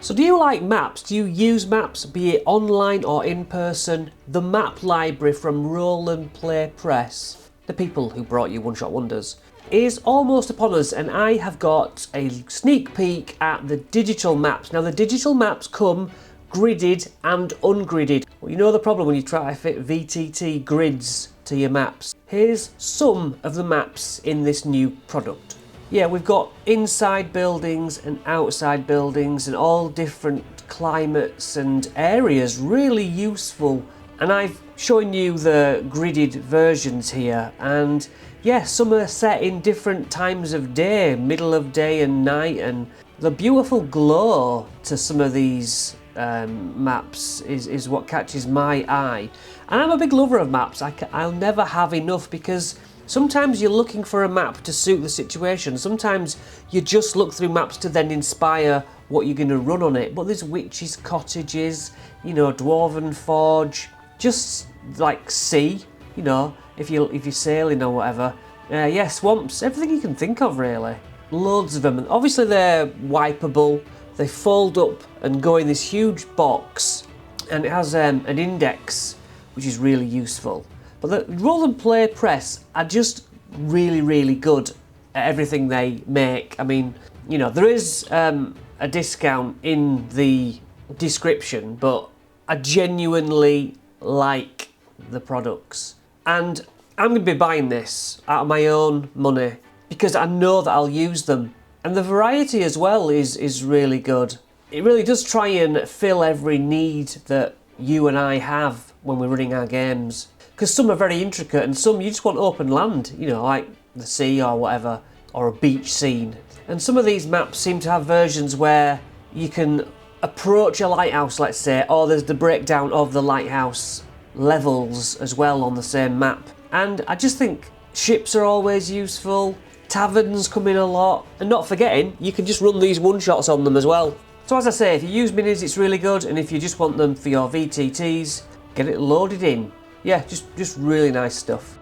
So do you like maps? Do you use maps, be it online or in person? The map library from Roll & Play Press, the people who brought you One Shot Wonders, is almost upon us, and I have got a sneak peek at the digital maps. Now the digital maps come gridded and ungridded. Well, you know the problem when you try to fit VTT grids to your maps. Here's some of the maps in this new product. Yeah, we've got inside buildings and outside buildings and all different climates and areas, really useful. And I've shown you the gridded versions here, and yeah, some are set in different times of day, middle of day and night, and the beautiful glow to some of these maps is what catches my eye. And I'm a big lover of maps. I'll never have enough, because sometimes you're looking for a map to suit the situation. Sometimes you just look through maps to then inspire what you're going to run on it. But there's witches' cottages, you know, dwarven forge, just like sea, you know, if you're sailing or whatever. Yeah, swamps, everything you can think of really. Loads of them. And obviously they're wipeable. They fold up and go in this huge box, and it has an index, which is really useful. But the Roll & Play Press are just really, really good at everything they make. I mean, you know, there is a discount in the description, but I genuinely like the products. And I'm going to be buying this out of my own money because I know that I'll use them. And the variety as well is really good. It really does try and fill every need that you and I have when we're running our games. Because some are very intricate and some you just want open land, you know, like the sea or whatever, or a beach scene. And some of these maps seem to have versions where you can approach a lighthouse, let's say, or there's the breakdown of the lighthouse levels as well on the same map. And I just think ships are always useful, taverns come in a lot, and not forgetting, you can just run these one-shots on them as well. So as I say, if you use minis, it's really good, and if you just want them for your VTTs, get it loaded in. Yeah, just really nice stuff.